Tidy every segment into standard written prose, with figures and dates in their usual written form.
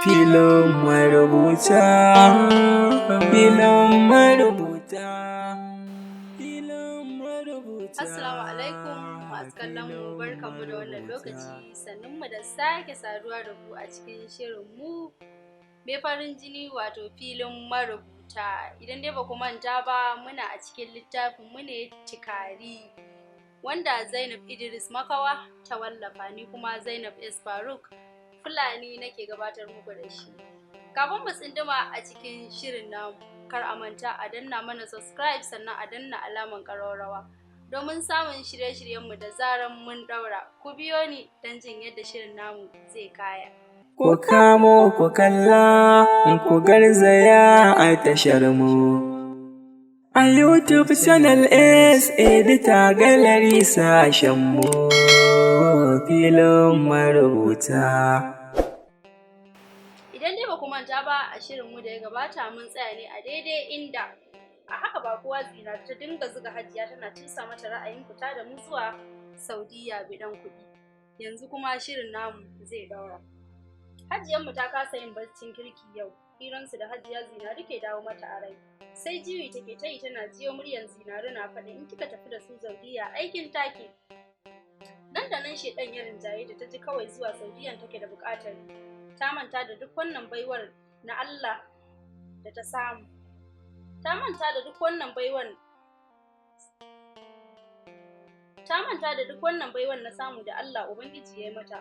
Filin marubuta, filin marubuta, filin marubuta. Assalamu alaikum masu kallon mu, barkanmu da wannan lokaci, sannunmu da sake saduwa da ku a cikin shirinmu mai farin jini wato filin marubuta. Idan dai ba ku manta ba, muna a cikin littafin mu ne Tikari, wanda Zainab Idris Makawa ta wallafa, ni kuma Zainab S Faruk Fulani nake gabatar muku da shi. Kafin mu tsinduma a cikin shirin namu, kar a manta a danna mana subscribe sannan a danna alaman ƙararrawa domin samun shirye-shiryenmu da zaran mun ɗaura. Ku biyo ni don jin yadda shirin namu zai kaya. Ku kamo ku kalla, ku garzaya a tashar mu. A YouTube channel S Edita Gallery sashen mu, filin marubuta. Idan dai ba ku manta ba, a shirinmu da ya gabata mun tsaya ne a daidai inda a haka ba kowa Zina ta dinga zuga Hajiya tana cusa mata ra'ayin fita da mu zuwa Saudiya bidan kuɗi. Yanzu kuma shirin namu zai daura. Hajiyarmu ta kasa yin barcin kirki yau. Hiransu da Hajiya Zinari ke dawo mata a rai. Sai jiwi take ta yi tana jiyo muryar Zinari na faɗin in kika tafi da su Saudiya aikin take. Nan da nan shedan ya rinjaye da ta ji kawai zuwa Saudiyan take da buƙatar. Ta manta da duk wannan baiwar na Allah da ta samu. Ta manta da duk wannan baiwar na samu da Allah Ubangiji ya yi mata.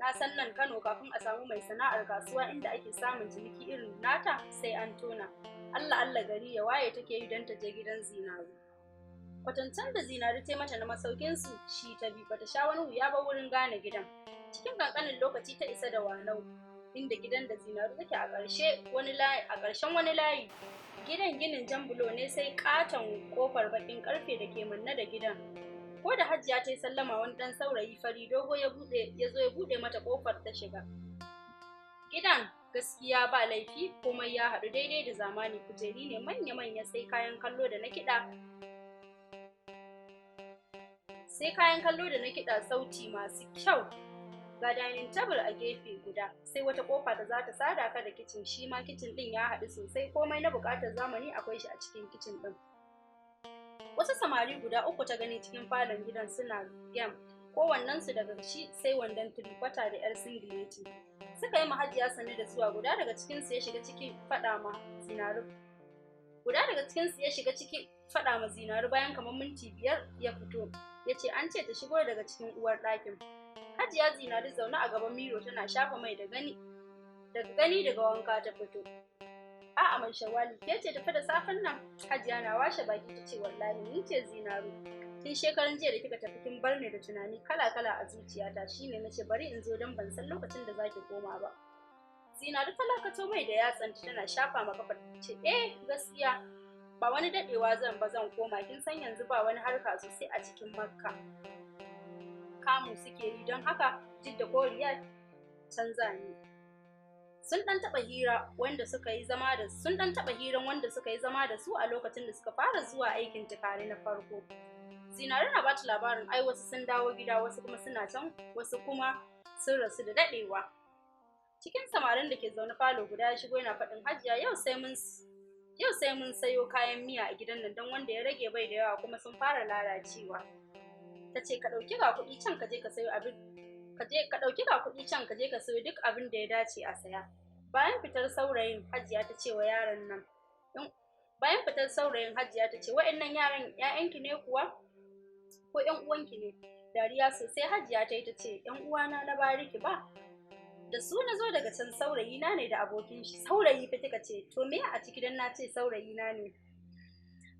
Na san nan Kano kafin a samu mai sana'ar kasuwa inda ake samun ciniki irin nata sai an tona. Allah gari ya waye take yi don ta je gidan Zinari. Kwatancen da Zinari ta mata na masaukinsu shi ta bi, bata sha wani wuya ba wurin gane gidan. Cikin kankanin lokaci ta isa da Wanau, inda gidan da Zinari take a ƙarshen wani layi. Gidan ginin jan bulo ne sai katon kofar bakin karfe da ke manne da gidan. Ko da Hajiya ta yi sallama, wani dan saurayi fari dogo ya zo ya bude mata kofar ta shiga. Gidan gaskiya ba laifi, komai ya haɗu daidai da zamani. Kujeri ne manya-manya sai kayan kallo da na kiɗa sauti masu kyau. Ga dining table a gefe guda, sai wata kofa da za ta sada ka da kicin. Shi ma kicin din ya haɗu sosai, komai na buƙatar zamani akwai shi a cikin kicin din. Wasu samari guda uku ta gani cikin falon gidan suna game, kowannensu daga shi sai wandon tirifata da yar singileti. Suka yi Hajiya sane da zuwa. Guda daga cikinsu ya shiga ciki faɗa ma Zinari bayan kamar minti 5 ya fito. Ya ce an ce ta shigo daga cikin uwar ɗakin. Hajiya Zinari zaune a gaban miro tana shafa mai daga daga wanka ta fito. A'a mai shawali, ke ce tafi da safen nan? Hajiya na washe baki ta ce wallahi ni ce Zinaru. Tun shekaran jiya da kika tafi kin bar ni da tunani kala-kala a zuciyata, shine nace bari in zo don ban san lokacin da zaki koma ba. Zinaru ta lakato mai da yatsanta tana shafa ma kafar ta ce gaskiya ba wani dadewa zan koma, kin san yanzu ba wani harka sosai a cikin Makka. Kamu suke yi, don haka Jidda ko Riyadh canza ni. Sun dan taba hiran wanda suka yi zama da su a lokacin da suka fara zuwa aikin Tikari na farko. Zinari na bata labarin ai wasu sun dawo gida, wasu kuma suna can, wasu kuma sun rasu da dadewa. Cikin samarin da ke zaune falo guda ya shigo yana faɗin Hajiya yau sai mun sayo kayan miya a gidan nan don wanda ya rage bai da yawa kuma sun fara lalacewa. Ta ce ka ɗauki ga kuɗi can ka je ka sayo duk abin da ya dace a saya. Bayan fitar saurayin Hajiya ta ce wa'annan yaran ƴaƴanki ne kuwa ko ƴan uwanki ne? Dariya sosai Hajiya ta yi ta ce ƴan uwana na bariki ba, da su na zo daga can. Saurayi na ne da abokin shi. Saurayi fa kika ce? To me a ciki dan na ce saurayi na ne?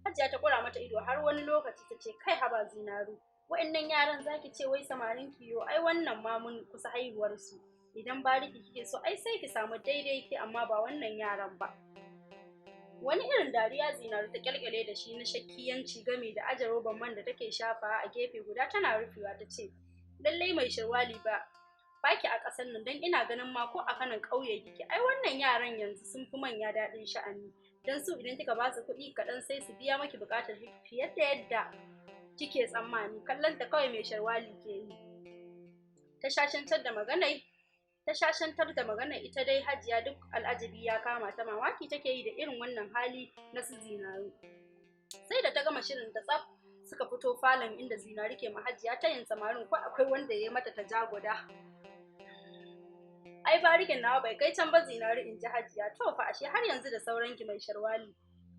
Hajiya ta kura mata ido har wani lokaci ta ce kai haba Zinaru, wa'annan yaran zaki ce wai samarin kiyo? Ai wannan ma mun kusa haihuwar su. Idan bariki kike so ai sai ki samu daidai ki, amma ba wannan yaran ba. Wani irin dariya Zinaru ta kyalkyale da shi na shakkiyanci game da aje roban man da take shafa a gefe guda tana rufewa. Ta ce lallai mai shirwali baki a ƙasar nan, don ina ganin ma ko a kanan ƙauye kike. Ai wannan yaran yanzu sun fi manya daɗin sha'ani, don su idan kika ba su kuɗi kaɗan sai su biya maki buƙatar fiye da yadda kike tsammani. Kallon ta kawai mai sharwali ke yi. Ta shashantar da maganai ta shashantar da magana. Ita dai Hajiya duk al'ajabi ya kama ta, mamaki take yi da irin wannan hali na su Zinaru. Sai da ta gama shirin ta tsaf suka fito falon inda Zinaru ke ma Hajiya tayin samarin ko akwai wanda ya mata ta jagoda. Ai barikin nawa bai kai can ba Zinaru, in ji Hajiya. To fa ashe har yanzu da sauranki mai sharwali,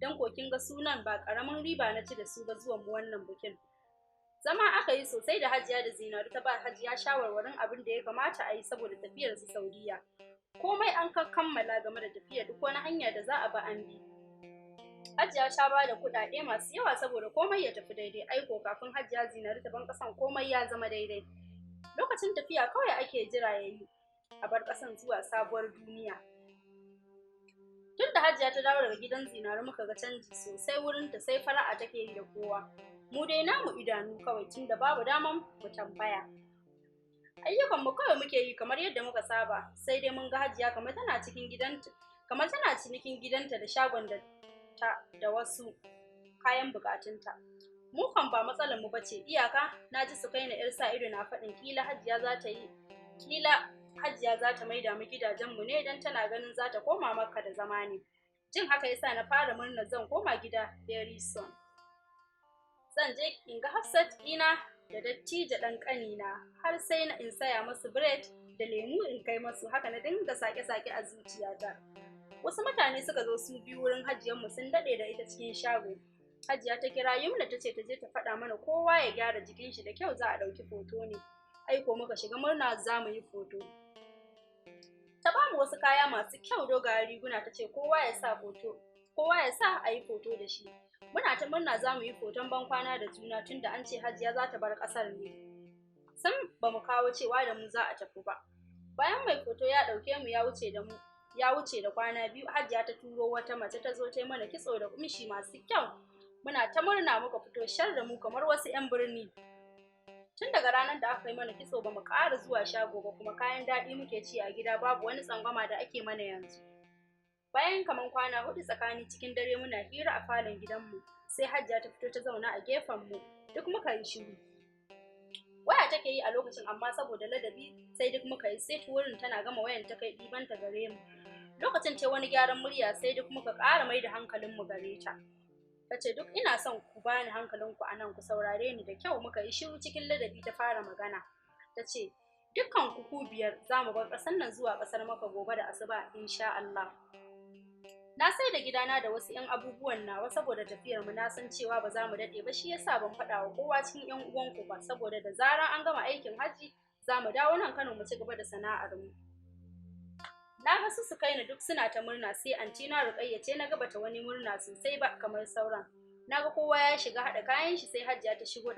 dan ko kin ga sunan ba karamin riba na ci da su ba zuwan mu wannan bikin. Zama aka yi sosai da Hajiya da Zinaru, ta ba Hajiya shawarwarin abin da ya kamata a yi saboda tafiyar su Saudiya. Komai an kammala game da tafiyar, duk wani hanya da za a ba an bi. Hajiya ta ba da kuɗaɗe masu yawa saboda komai ya tafi daidai. Aiko kafin Hajiya Zinaru ta ban ƙasan komai ya zama daidai. Lokacin tafiya kawai ake jira ya yi, a bar ƙasan zuwa sabuwar duniya. Tun da Hajiya ta dawo daga gidan Zinaru muka ga canji sosai wurin ta, sai fara'a take yi da kowa. Mu dai namu idanu kawai, tun da babu daman mu tambaya. Ayyukan mu kawai muke yi kamar yadda muka saba, sai dai mun ga Hajiya kamar tana cinikin gidanta da shagon da wasu kayan bukatunta. Mu kan ba matsalar mu bace, iyaka na ji su kai na yar sa ido na faɗin kila Hajiya za ta maida mu gidajen mu ne dan tana ganin za ta koma Makka da zama ne. Jin haka yasa na fara murnar zan koma gida very soon. Zan je in ga Hafsat ina da dattijo ɗan ƙanina, har sai na in saya masu bread da lemu in kai masu. Haka na dinga sake-sake a zuciyata. Wasu mutane suka zo su biyu wurin Hajiyarmu, sun daɗe da ita cikin shago. Hajiya ta kira Yumna ta ce ta je ta faɗa mana kowa ya gyara jikin shi da kyau, za a ɗauki foto ne. Aiko muka shiga murna za mu yi foto. Ta ba mu wasu kaya masu kyau, dogayen riguna, ta ce kowa ya sa a yi foto da shi. Muna ta murna za mu yi foton ban kwana da juna, tunda an ce Hajiya za ta bar ƙasar ne. Sam ba mu kawo cewa da mu za a tafi ba. Bayan mai foto ya ɗauke mu ya wuce da kwana biyu, Hajiya ta turo wata mace ta zo ta yi mana kitso da kumshi masu kyau. Muna ta murna muka fito shar da mu kamar wasu 'yan birni. Tun daga ranar da aka yi mana kitso ba mu ƙara zuwa shago ba, kuma kayan daɗi muke ci a gida, babu wani tsangwama da ake mana yanzu. Bayan kaman kwana 4 tsakani, cikin dare muna hira a falon gidanmu, sai Hajiya ta fito ta zauna a gefen mu, duk muka yi shiru. Waya take yi a lokacin, amma saboda ladabi sai duk muka yi sai wurin tana gama wayan ta kai ɗibanta gare mu. Lokacin ta wani gyaran murya, sai duk muka ƙara mai da hankalinmu gare ta. Ta ce duk ina son ku bani hankalinku a nan, ku saurare ni da kyau. Muka yi shiru cikin ladabi. Ta fara magana. Ta ce dukkan ku biyar za mu bar ƙasar nan zuwa ƙasar Makka gobe da asuba insha Allah. Na sai da gidana da wasu 'yan abubuwan nawa saboda tafiyar mu, na san cewa ba za mu daɗe ba, shi yasa ban faɗa wa kowa cikin 'yan uwanku ba, saboda da zarar an gama aikin hajji za mu dawo nan Kano mu ci gaba da sana'ar mu. Na ga su kai ni duk suna ta murna, sai anti na Ruqayya ce na ga bata wani murna sosai ba kamar sauran. Na ga kowa ya shiga haɗa kayan shi, sai Hajiya ta shigo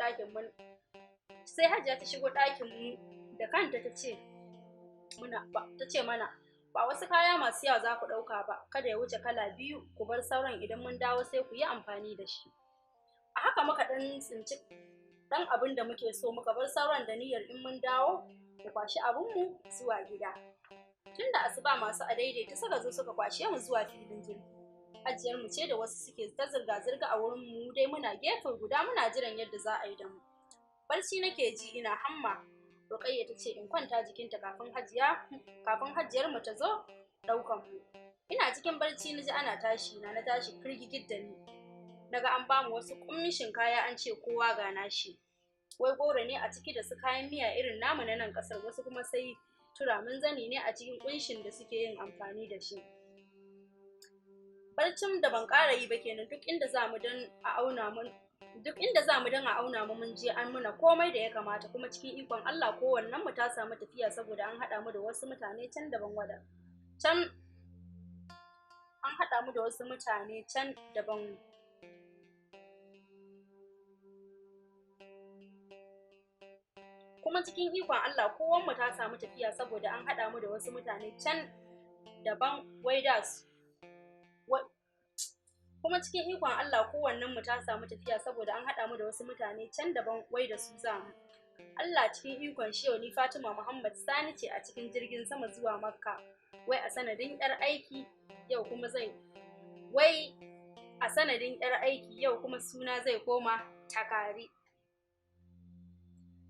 ɗakin mu da kanta ta ce mana ba wasu kaya masu yawa za ku ɗauka ba, kada ya wuce kala 2, ku bar sauran idan mun dawo sai ku yi amfani da shi. A haka muka ɗan tsinci ɗan abin da muke so, muka bar sauran da niyyar in mun dawo mu kwashi abinmu zuwa gida. Tun da asuba masu adaidaita suka zo suka kwashe mu zuwa filin jirgi. Hajiyar mu ce da wasu suke ta zirga-zirga a wurin mu, dai muna gefe guda muna jiran yadda za a yi da mu. Barci nake ji ina hamma. Ruqayya ta ce in kwanta jikinta kafin Hajiyar mu ta zo ɗaukan mu. Ina cikin barci na ji ana tashi na tashi firgigit da ni. Naga an bamu wasu kummishin kaya, an ce kowa ga nashi. Wai goro ne a ciki da su kayan miya irin namu na nan ƙasar, wasu kuma sai turamin zani ne a cikin kunshin da suke yin amfani da shi. Barcin da ban ƙara yi ba kenan, duk inda za mu dan a auna mu mun je an muna komai da ya kamata, kuma cikin ikon Allah kowannen mu ta samu tafiya saboda an haɗa mu da wasu mutane can daban. Kuma cikin ikon Allah kowan mu ta samu tafiya saboda an haɗa mu da wasu mutane can daban wai da su za mu. Allah cikin ikon shi, ni Fatima Muhammad Sani ce a cikin jirgin sama zuwa Makka, wai a sanadin yar aiki yau kuma suna zai koma Takari.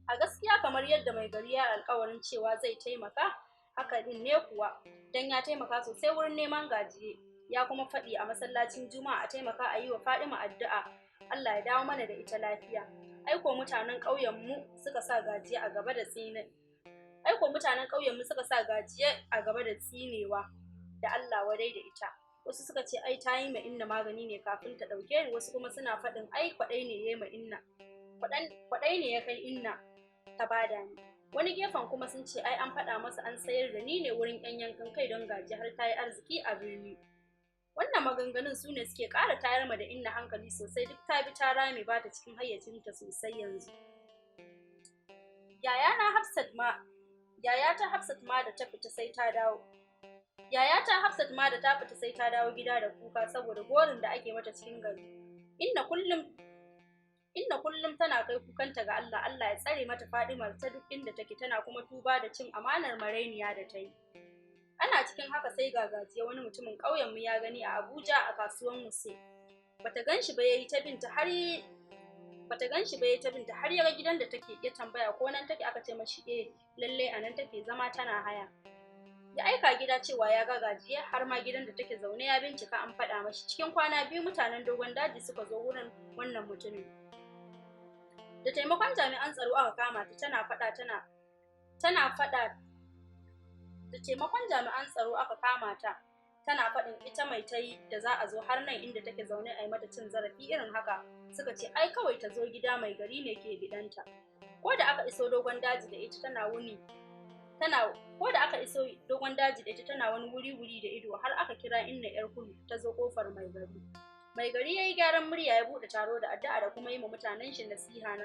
A gaskiya kamar yadda mai gari ya alƙawarin cewa zai taimaka, haka din ne kuwa, dan ya taimaka sosai wurin neman gajiye, ya kuma faɗi a masallacin Juma'a a taimaka a yi wa Fadima addu'a Allah ya dawo mana da ita lafiya. Aiko mutanen ƙauyen mu suka sa gajiye a gaba da tsinewa da Allah wadai da ita. Wasu suka ce ai ta yi ma inna magani ne kafin ta ɗauke ni, wasu kuma suna faɗin ai kwaɗai ne ya yi ma inna, kwaɗai ne ya kai inna ta bada ni. Wani gefen kuma sun ce ai an faɗa masa an sayar da ni ne wurin 'yan yankan kai don gaji har ta yi arziki a birni. Wannan maganganun su ne suke ƙara tayar ma da inna hankali sosai, duk ta bi ta rame ba ta cikin hayyacinta sosai yanzu. Yayata Hafsat ma da ta fita sai ta dawo gida da kuka saboda gorin da ake mata cikin gari. Inna kullum tana kai kukanta ga Allah, Allah ya tsare mata Fadimar ta duk inda take, tana kuma tuba da cin amanar marainiya da ta yi. Ana cikin haka sai ga gajiya wani mutumin ƙauyen mu ya gani a Abuja a kasuwan Wuse. Bata ganshi ba yayi ta binta har ya ga gidan da take, ya tambaya ko nan take, aka ce mashi lalle a nan take zama tana haya. Ya aika gida cewa ya ga gajiya har ma gidan da take zaune ya bincika an faɗa mashi. Cikin kwana 2 mutanen Dogon Daji suka zo wurin wannan mutumin. Da taimakon jami'an tsaro aka kama ta tana faɗin ita mai ta yi da za a zo har nan inda take zaune a yi mata cin zarafi irin haka. Suka ce ai kawai ta zo gida, mai gari ne ke bidanta. Ko da aka iso Dogon Daji da ita tana wani wuri da ido har aka kira inna yar kulu ta zo kofar mai gari. Mai gari yayi gyaran murya ya bude taro da addu'a da kuma yi ma mutanen shi nasiha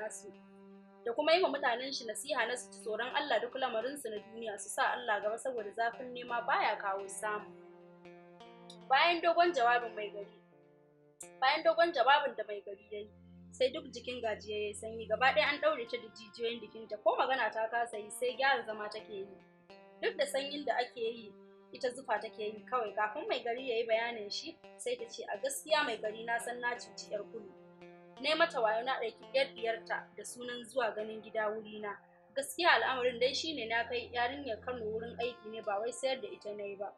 nasu ci tsoron Allah duk lamarin su na duniya su sa Allah gaba saboda zafin nema baya kawo samu. Bayan dogon jawabin da mai gari yayi, sai duk jikin gajiya yayi sanyi, gaba ɗaya an daure ta da jijiyoyin jikinta, ko magana ta kasa yi sai gyara zama take yi. Duk da sanyin da ake yi, ita zufa take yi kawai. Kafin mai gari yayi bayanin shi, sai ta ce a gaskiya mai gari na san na cuci yar kulu. Ne mata wayo na ɗauki diyarta da sunan zuwa ganin gida wurina. Gaskiya al'amarin dai shine na kai yarinyar Kano wurin aiki ne, ba wai sayar da ita nayi ba.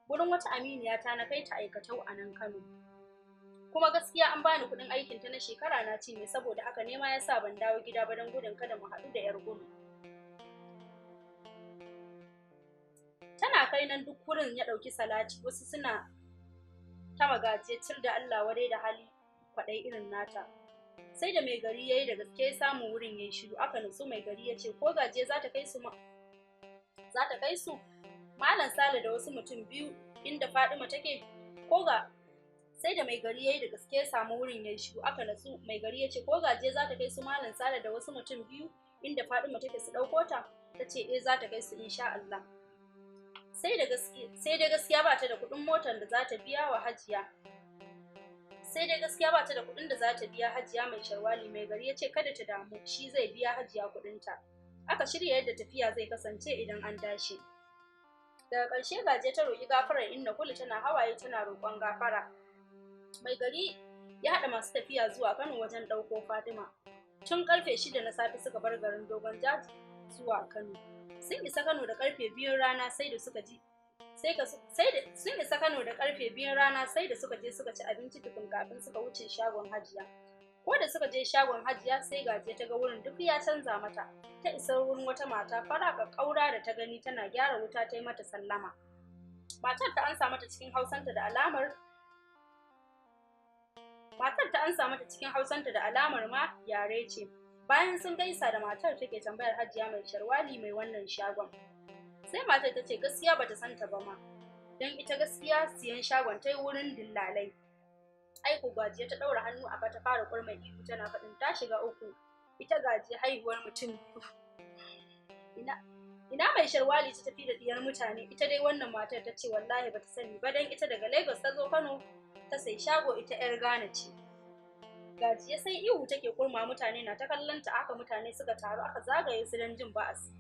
Wurin wata aminiya ta na kai ta aikatau a nan Kano. Kuma gaskiya an bani kuɗin aikin ta na shekara na ci ne, saboda haka nema yasa ban dawo gida ba don gudun kada mu haɗu da yar gudu. Tana kai nan duk wurin ya ɗauki salati, wasu suna ta magajiya cir da Allah wadai da hali kwaɗai irin nata. Sai da mai gari yayi da gaske ya samu wurin yayi shiru, aka nutsu. Mai gari ya ce ko gajiya za ta kai su Malam Sale da wasu mutum biyu inda Fadima take, sai da mai gari yayi da gaske ya samu wurin yayi shiru, aka nutsu. Mai gari ya ce ko gajiya za ta kai su Malam Sale da wasu mutum biyu inda Fadima take su ɗauko ta. Ta ce za ta kai su insha Allah. Sai da gaskiya ba ta da kuɗin motar da za ta biya wa Hajiya. Hajiya mai sharwali. Mai gari ya ce kada ta damu, shi zai biya Hajiya kuɗinta. Aka shirya yadda tafiya zai kasance idan an dace. Daga ƙarshe gajiya ta roƙi gafarar inna kulu, tana hawaye tana roƙon gafara. Mai gari ya haɗa masu tafiya zuwa Kano wajen ɗauko Fatima. Tun ƙarfe 6 na safe suka bar garin Dogon Daji zuwa Kano. Sun isa Kano da ƙarfe 2 rana sai da suka je suka ci abinci tukun kafin suka wuce shagon Hajiya. Ko da suka je shagon Hajiya sai gajiya ta ga wurin duk ya canza mata. Ta isa wurin wata mata fara ƙaura da ta gani tana gyara wuta, ta yi mata sallama. Matar ta ansa mata cikin Hausanta da alamar ma yare ce. Bayan sun gaisa da matar, take tambayar Hajiya mai sharwali mai wannan shagon. Sai matar ta ce gaskiya bata santa ba ma, don ita gaskiya siyan shagon ta yi wurin dillalai. Aiko gajiya ta ɗaura hannu a ta fara kurmai ihu tana faɗin ta shiga uku. Ita gajiya haihuwar mutum ina mai sharwali ta tafi da diyar mutane. Ita dai wannan matar ta ce wallahi bata sani ba, don ita daga Lagos ta zo Kano ta sai shago, ita 'yar Ghana ce. Gajiya sai ihu take kurma, mutane na ta kallon ta. Aka mutane suka taru aka zagaye su don jin ba'asi.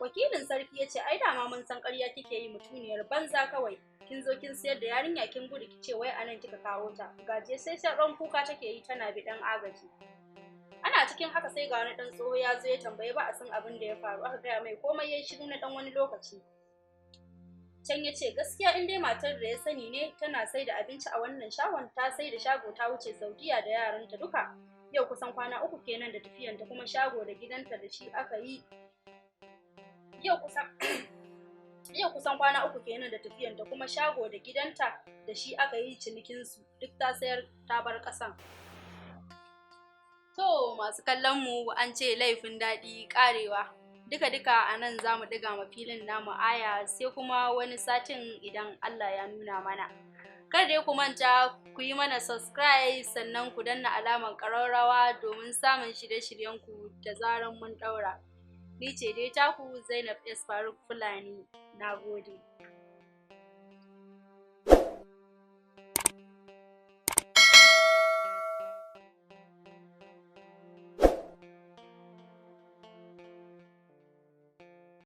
Wakilin sarki ya ce ai dama mun san ƙarya kike yi, mutuniyar banza kawai. Kin zo kin sayar da yarinya kin gudu kice wai anan kika kawo ta. Gajiya sai ran kuka take yi tana bi dan agaji. Ana cikin haka sai ga wani dan tsoho ya zo ya tambaye ba'asin abin da ya faru. Aka gaya mai komai yayi shiru na dan wani lokaci. can ya ce gaskiya in dai matar da ya sani ne tana sai da abinci a wannan shagon, ta sai da shago ta wuce Saudiya da yaranta duka. Yau kusan kwana 3 kenan da tafiyanta, kuma shago da gidanta da shi aka yi yau kusan kwana 3 kenan da tafiyanta, kuma shago da gidanta da shi aka yi cinikinsu duk ta sayar ta bar ƙasan. To masu kallon mu, an ce laifin daɗi ƙarewa. Duka a nan za mu ɗiga ma filin namu aya, sai kuma wani satin idan Allah ya nuna mana. Kar dai ku manta ku yi mana subscribe, sannan ku danna alamar ƙararrawa domin samun shirye-shiryenku da zaran mun ɗaura. Ni ce dai taku Zainab S Faruk Fulani. Na gode.